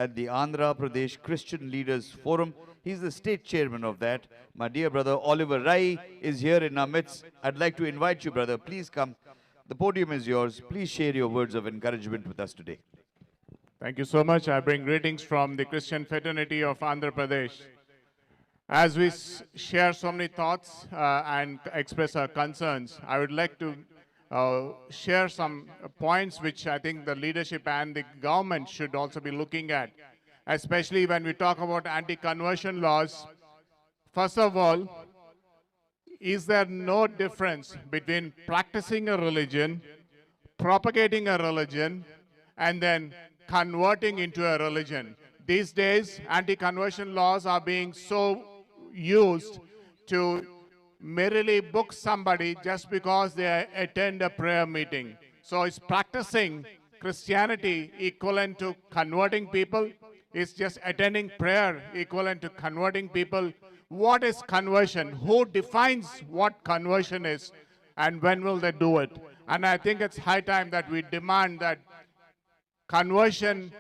at the Andhra Pradesh Christian Leaders Forum. He's the state chairman of that. My dear brother Oliver Rai is here in our midst. I'd like to invite you, brother. Please come. The podium is yours. Please share your words of encouragement with us today. Thank you so much. I bring greetings from the Christian fraternity of Andhra Pradesh. As we share so many thoughts and express our concerns, I would like to share some points which I think the leadership and the government should also be looking at, especially when we talk about anti-conversion laws. First of all, is there no difference between practicing a religion, propagating a religion, and then converting into a religion? These days, anti-conversion laws are being so used to merely book somebody just because they attend a prayer meeting. So is practicing Christianity equivalent to converting people? Is just attending prayer equivalent to converting people? What is conversion? Who defines what conversion is? And when will they do it? And I think it's high time that we demand that conversion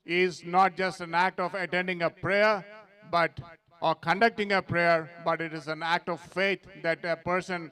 is not just an act of attending a prayer, or conducting a prayer, but it is an act of faith that a person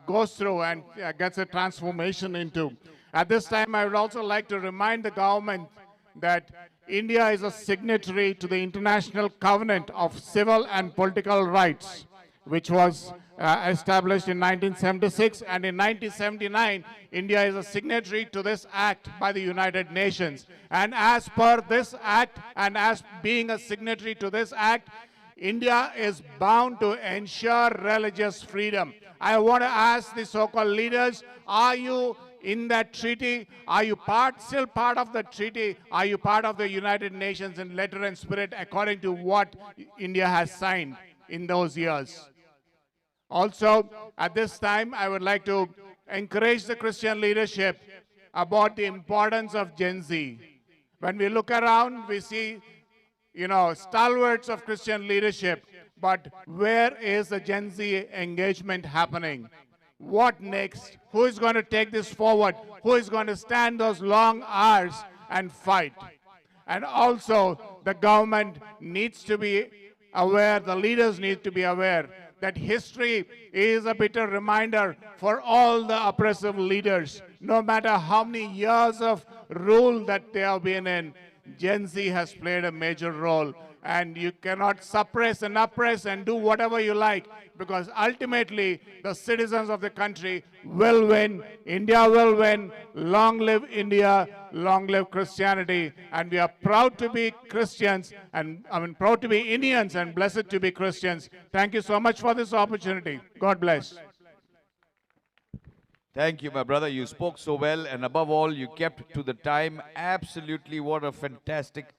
goes through and gets a transformation into. At this time, I would also like to remind the government that India is a signatory to the International Covenant of Civil and Political Rights, which was established in 1976, and in 1979, India is a signatory to this act by the United Nations. And as per this act, and as being a signatory to this act, India is bound to ensure religious freedom. I want to ask the so-called leaders, are you in that treaty? Are you still part of the treaty? Are you part of the United Nations in letter and spirit according to what India has signed in those years? Also, at this time, I would like to encourage the Christian leadership about the importance of Gen Z. When we look around, we see, stalwarts of Christian leadership, but where is the Gen Z engagement happening? What next? Who is going to take this forward? Who is going to stand those long hours and fight? And also, the government needs to be aware, the leaders need to be aware that history is a bitter reminder for all the oppressive leaders. No matter how many years of rule that they have been in, Gen Z has played a major role. And you cannot suppress and oppress and do whatever you like, because ultimately the citizens of the country will win. India will win. Long live India. Long live Christianity. And we are proud to be Christians, and proud to be Indians, and blessed to be Christians. Thank you so much for this opportunity. God bless. Thank you, my brother. You spoke so well, and above all, you kept to the time. Absolutely, what a fantastic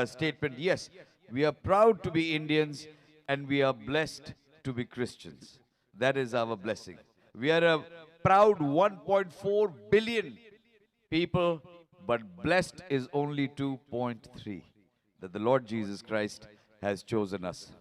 statement. Yes, we are proud to be Indians, and we are blessed to be Christians. That is our blessing. We are a proud 1.4 billion people, but blessed is only 2.3, that the Lord Jesus Christ has chosen us.